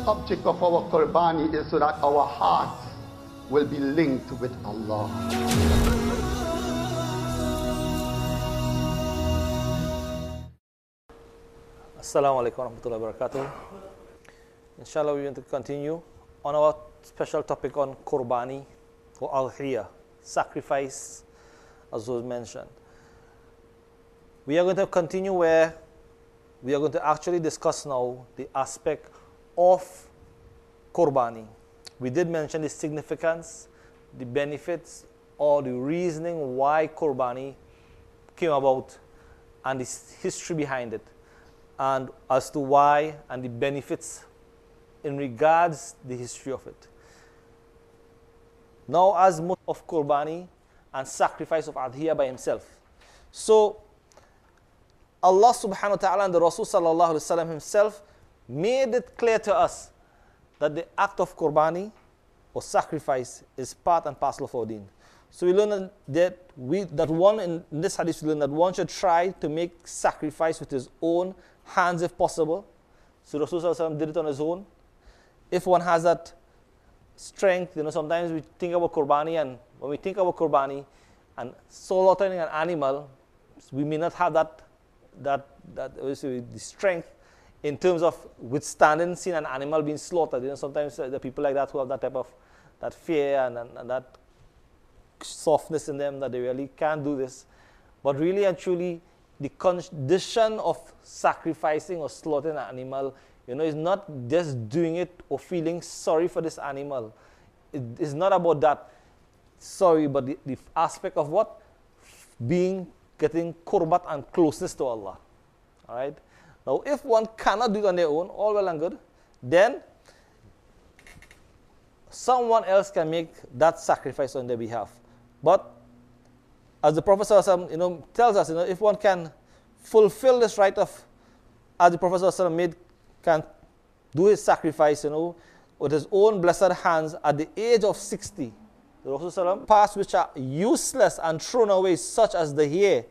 object of our Qurbaani is so that our hearts will be linked with Allah. Assalamu alaikum warahmatullahi wabarakatuh. Inshallah, we want to continue on our special topic on Qurbaani or Al-Hiya, sacrifice, as was mentioned. We are going to continue where we are going to actually discuss now the aspect of Qurbaani. We did mention the significance, the benefits, or the reasoning why Qurbaani came about and the history behind it, and as to why and the benefits in regards the history of it. Now, as much of Qurbaani and sacrifice of Adhiya by himself. So, Allah subhanahu wa ta'ala and the Rasul sallallahu alayhi wa sallam himself made it clear to us that the act of Qurbaani or sacrifice is part and parcel of our deen. So we learn that in this hadith we learn that one should try to make sacrifice with his own hands if possible. So Rasul sallallahu alayhi wa sallam did it on his own. If one has that strength, sometimes we think about Qurbaani, and when we think about Qurbaani and slaughtering an animal, we may not have the strength in terms of withstanding seeing an animal being slaughtered. Sometimes the people like that who have that type of that fear and that softness in them that they really can't do this. But really and truly, the condition of sacrificing or slaughtering an animal, is not just doing it or feeling sorry for this animal. It's not about that sorry, but the aspect of what? Getting qurbat and closeness to Allah. All right? Now, if one cannot do it on their own, all well and good, then someone else can make that sacrifice on their behalf. But as the Prophet tells us, if one can fulfill this right of, as the Prophet can do his sacrifice, with his own blessed hands at the age of 60. The Rasul parts which are useless and thrown away, such as the hair.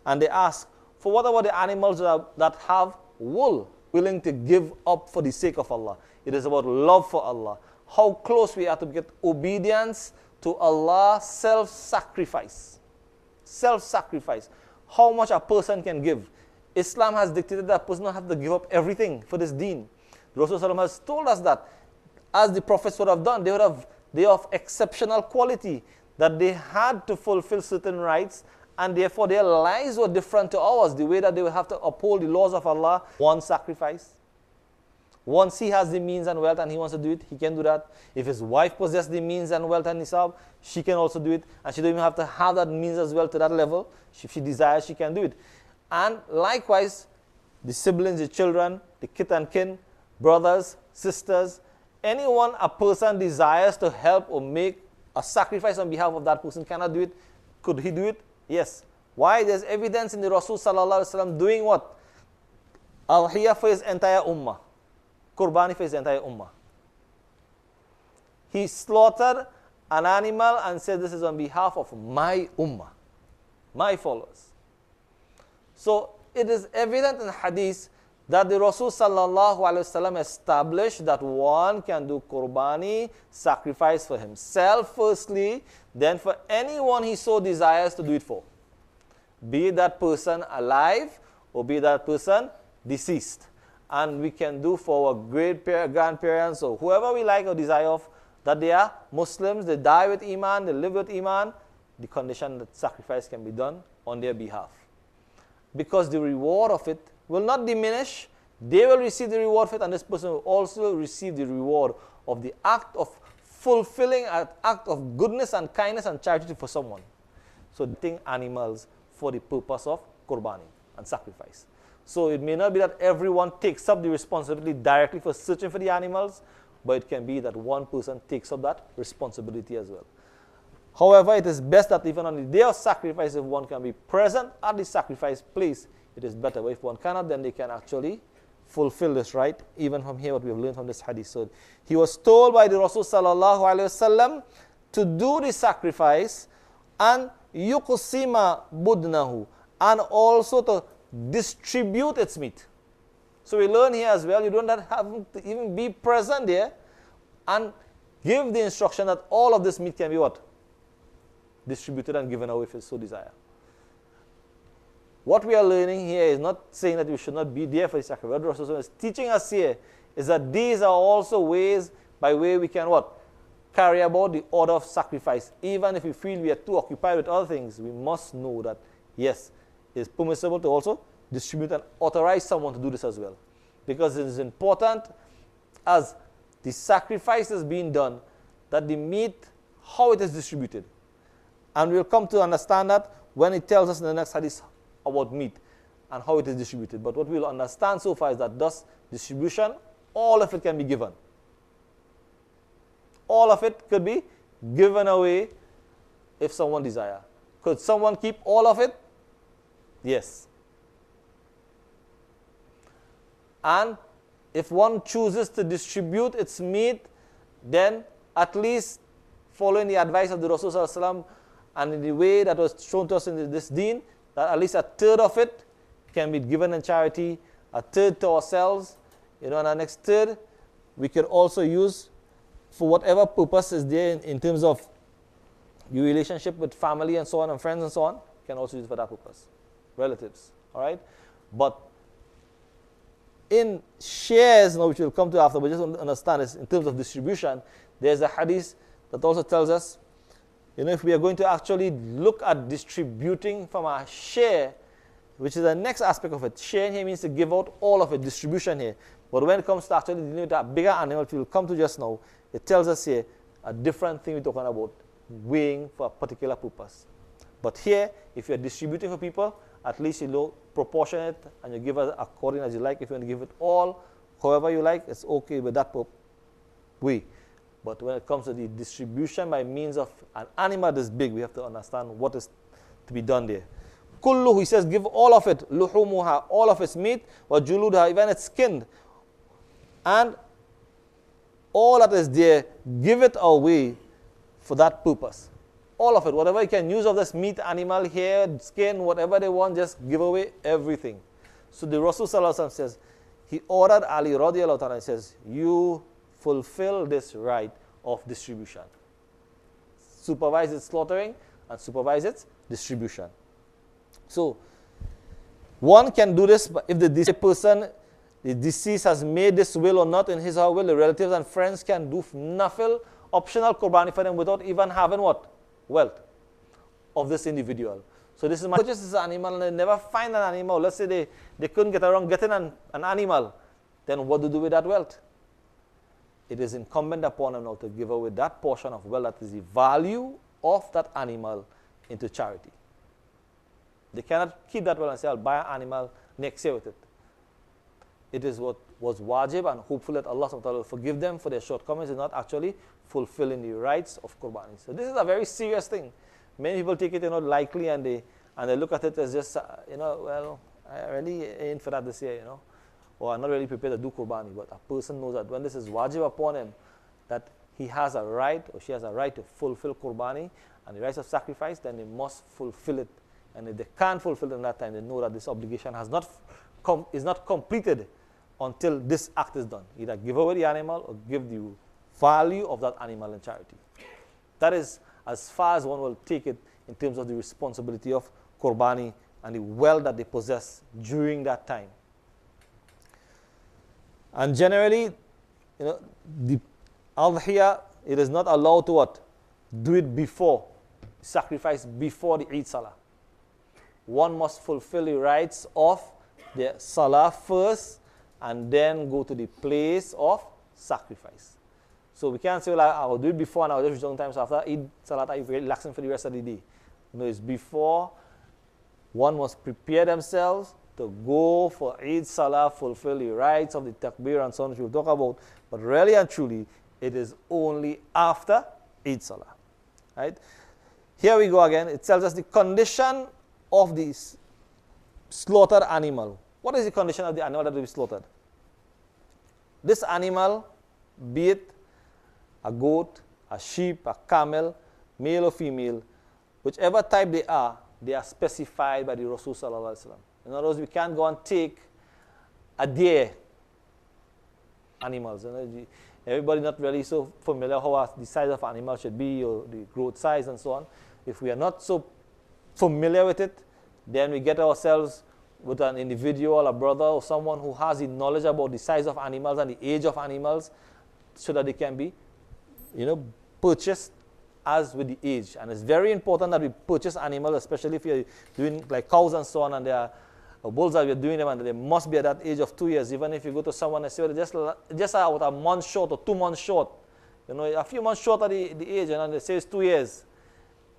And they ask, for what about the animals that have wool, willing to give up for the sake of Allah? It is about love for Allah. How close we are to get obedience to Allah, self-sacrifice. Self-sacrifice. How much a person can give. Islam has dictated that a person don't have to give up everything for this deen. The Rasul has told us that, as the prophets would have done, they are of exceptional quality, that they had to fulfill certain rights, and therefore their lives were different to ours, the way that they would have to uphold the laws of Allah. One sacrifice. Once he has the means and wealth and he wants to do it, he can do that. If his wife possesses the means and wealth and nisab, she can also do it, and she doesn't even have to have that means as well to that level. If she desires, she can do it. And likewise, the siblings, the children, the kith and kin, brothers, sisters, anyone a person desires to help or make a sacrifice on behalf of that person cannot do it. Could he do it? Yes. Why? There's evidence in the Rasul sallallahu alaihi wasallam doing what? Al-Hiya for his entire ummah. Qurbaani for his entire ummah. He slaughtered an animal and said, this is on behalf of my ummah, my followers. So it is evident in hadith that the Rasul sallallahu alaihi wasallam established that one can do Qurbaani, sacrifice for himself firstly, then for anyone he so desires to do it for. Be that person alive or be that person deceased. And we can do for our great grandparents or whoever we like or desire of, that they are Muslims, they die with Iman, they live with Iman, the condition that sacrifice can be done on their behalf. Because the reward of it will not diminish. They will receive the reward of it, and this person will also receive the reward of the act of fulfilling an act of goodness and kindness and charity for someone. So eating animals for the purpose of Qurbaani and sacrifice. So it may not be that everyone takes up the responsibility directly for searching for the animals, but it can be that one person takes up that responsibility as well. However, it is best that even on the day of sacrifice, if one can be present at the sacrifice place, it is better. But if one cannot, then they can actually fulfill this right, even from here what we have learned from this hadith. So he was told by the Rasul sallallahu alaihi wasallam to do the sacrifice and yuqsima budnahu, and also to distribute its meat. So we learn here as well, you don't have to even be present there and give the instruction that all of this meat can be what? Distributed and given away if you so desire. What we are learning here is not saying that we should not be there for the sacrifice. What the Rasul is teaching us here is that these are also ways by way we can what? Carry about the order of sacrifice. Even if we feel we are too occupied with other things, we must know that, yes, it's permissible to also distribute and authorize someone to do this as well. Because it is important as the sacrifice is being done that the meat, how it is distributed. And we'll come to understand that when it tells us in the next hadith about meat and how it is distributed. But what we'll understand so far is that thus distribution, all of it can be given. All of it could be given away if someone desires. Could someone keep all of it? Yes. And if one chooses to distribute its meat, then at least following the advice of the Rasul Sallallahu Alaihi Wasallam and in the way that was shown to us in this deen, that at least a third of it can be given in charity, a third to ourselves, and our next third we can also use for whatever purpose is there in terms of your relationship with family and so on and friends and so on, you can also use it for that purpose. Relatives, all right? But in shares, which we'll come to after, but just understand this, in terms of distribution, there's a hadith that also tells us, if we are going to actually look at distributing from our share, which is the next aspect of it. Sharing here means to give out all of it, distribution here. But when it comes to actually dealing with that bigger animal, which we'll come to just now, it tells us here a different thing we're talking about, weighing for a particular purpose. But here, if you're distributing for people, at least you proportionate and you give it according as you like. If you want to give it all, however you like, it's okay with that way. But when it comes to the distribution by means of an animal this big, we have to understand what is to be done there. Kullu, he says, give all of it, luhumuha, all of its meat, wa juludha, even its skin. And all that is there, give it away for that purpose. All of it, whatever you can use of this meat, animal, hair, skin, whatever they want, just give away everything. So the Rasul Sallallahu Alaihi Wasallam says, he ordered Ali radiallahu ta'ala, he says, you fulfill this right of distribution. Supervise its slaughtering and supervise its distribution. So, one can do this if the deceased has made this will or not in his or her will. The relatives and friends can do nafil, optional Qurbaani for them without even having what? Wealth of this individual. So this is just this animal and they never find an animal. Let's say they couldn't get around getting an animal. Then what to do with that wealth? It is incumbent upon them now to give away that portion of wealth that is the value of that animal into charity. They cannot keep that wealth and say, I'll buy an animal next year with it. It is what was wajib, and hopefully that Allah subhanahu wa ta'ala will forgive them for their shortcomings in not actually fulfilling the rights of Qurbaani. So this is a very serious thing. Many people take it lightly and they look at it as just, well, I really ain't for that this year, or I'm not really prepared to do Qurbaani. But a person knows that when this is wajib upon him, that he has a right or she has a right to fulfill Qurbaani and the rights of sacrifice, then they must fulfill it. And if they can't fulfill it in that time, they know that this obligation is not completed until this act is done. Either give away the animal or give the value of that animal in charity. That is as far as one will take it in terms of the responsibility of Qurbaani and the wealth that they possess during that time. And generally, the Adhiyah, it is not allowed to what? Do it before, sacrifice before the Eid Salah. One must fulfill the rights of the Salah first and then go to the place of sacrifice. So we can't say, well, I'll do it before and I'll just return times after Eid Salah, I'm relaxing for the rest of the day. No, it's before. One must prepare themselves to go for Eid Salah, fulfill the rights of the Takbir and so on, which we'll talk about. But really and truly, it is only after Eid Salah. Right? Here we go again. It tells us the condition of the slaughtered animal. What is the condition of the animal that will be slaughtered? This animal, be it a goat, a sheep, a camel, male or female, whichever type they are specified by the Rasul Sallallahu Alaihi Wasallam. In other words, we can't go and take a deer animals. You know, everybody not really so familiar how the size of animal should be, or the growth size and so on. If we are not so familiar with it, then we get ourselves with an individual, a brother, or someone who has the knowledge about the size of animals and the age of animals, so that they can be, you know, purchased as with the age. And it's very important that we purchase animals, especially if you're doing like cows and so on, and there are bulls that we're doing them, and they must be at that age of 2 years. Even if you go to someone and say, well, just about a month short or 2 months short, you know, a few months short of the age, and they say it's 2 years.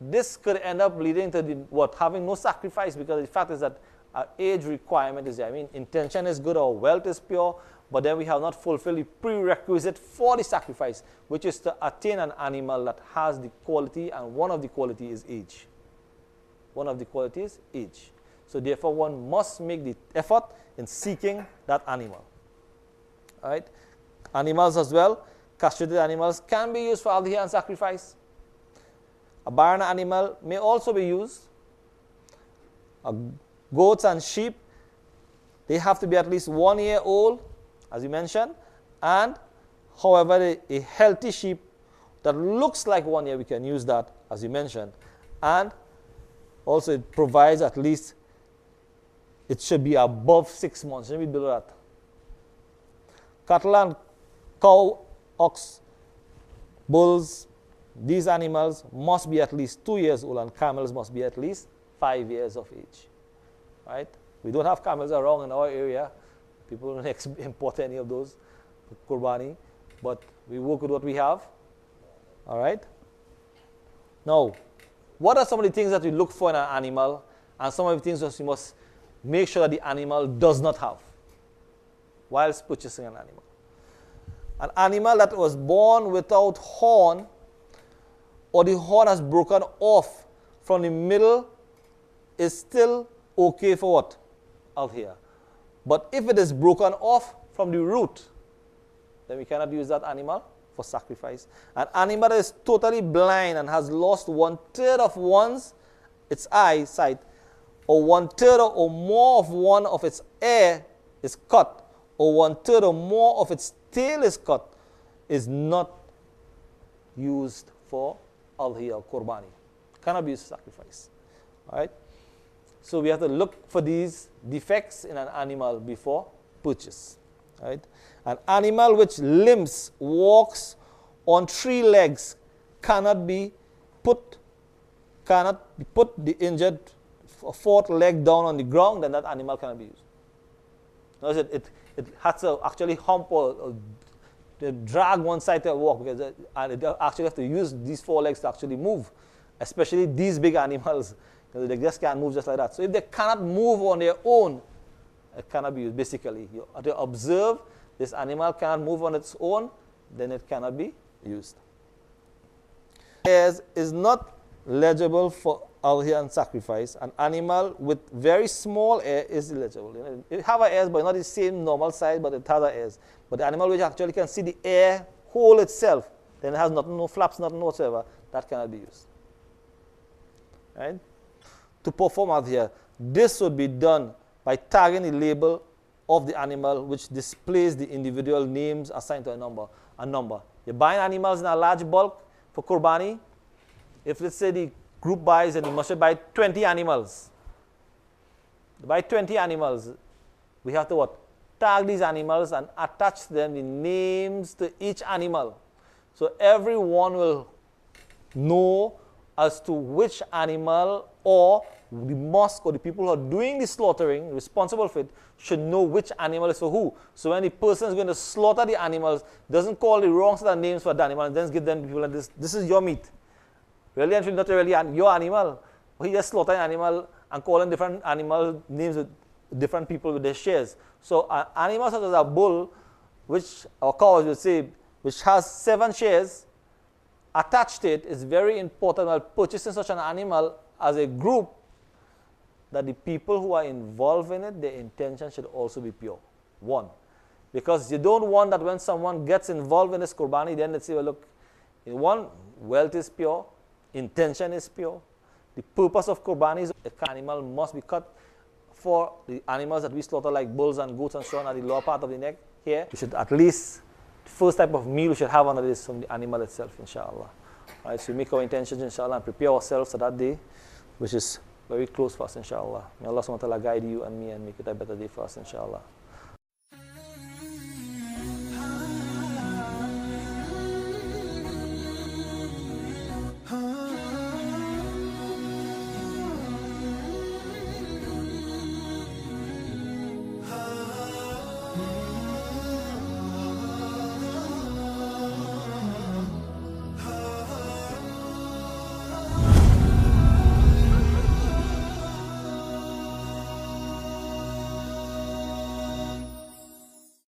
This could end up leading to having no sacrifice, because the fact is that our age requirement is there. I mean, intention is good, our wealth is pure, but then we have not fulfilled the prerequisite for the sacrifice, which is to attain an animal that has the quality, and one of the quality is age. One of the qualities, age. So therefore, one must make the effort in seeking that animal. All right? Animals as well, castrated animals, can be used for adhiya and sacrifice. A barren animal may also be used. Goats and sheep, they have to be at least 1 year old, as you mentioned, and however, a healthy sheep that looks like 1 year, we can use that, as you mentioned. And also it provides at least, it should be above 6 months, maybe below that. Cattle and cow, ox, bulls, these animals must be at least 2 years old, and camels must be at least 5 years of age. Right? We don't have camels around in our area. People don't import any of those for Qurbaani, but we work with what we have. All right? Now, what are some of the things that we look for in an animal, and some of the things that we must make sure that the animal does not have whilst purchasing an animal? An animal that was born without horn, or the horn has broken off from the middle, is still okay for what? Out here. But if it is broken off from the root, then we cannot use that animal for sacrifice. An animal that is totally blind and has lost 1/3 of its eyesight, or 1/3 or more of one of its ear is cut, or 1/3 or more of its tail is cut, is not used for adhiya or Qurbaani. Cannot be used for sacrifice. All right? So we have to look for these defects in an animal before purchase. Right? An animal which limps, walks on 3 legs, cannot put the injured 4th leg down on the ground, then that animal cannot be used. Notice it has to actually hump or drag one side to walk, because it actually have to use these 4 legs to actually move, especially these big animals. They just can't move just like that. So if they cannot move on their own, it cannot be used. Basically, you have to observe this animal cannot move on its own, then it cannot be used. Hairs is not legible for adhiya and sacrifice. An animal with very small hair is eligible. You know, it have a hairs, but not the same normal size, but it has a hairs. But the animal which actually can see the air hole itself, then it has nothing, no flaps, nothing whatsoever, that cannot be used. Right? To perform adhiya, this would be done by tagging the label of the animal, which displays the individual names assigned to a number. You're buying animals in a large bulk for Qurbaani. If, let's say, the group buys, and you must buy 20 animals. To buy 20 animals, we have to what? Tag these animals and attach them the names to each animal. So everyone will know as to which animal, or the mosque or the people who are doing the slaughtering, responsible for it, should know which animal is for who. So when the person is going to slaughter the animals, doesn't call the wrong set of names for the animal, and then give them people like this is your meat. Really and truly not really your animal. He just slaughtered an animal and calling different animal names with different people with their shares. So an animal such as a bull, which, or cow, you would say, which has 7 shares attached to it, is very important while purchasing such an animal as a group, that the people who are involved in it, their intention should also be pure. 1. Because you don't want that when someone gets involved in this Qurbaani, then they say, well, look, in 1, wealth is pure, intention is pure. The purpose of Qurbaani is the animal must be cut. For the animals that we slaughter, like bulls and goats and so on, at the lower part of the neck here, we should at least first type of meal we should have on it is from the animal itself, inshallah. Right, so we make our intentions, inshallah, and prepare ourselves for that day, which is very close for us, inshallah. May Allah subhanahu wa ta'ala guide you and me and make it a better day for us, inshallah.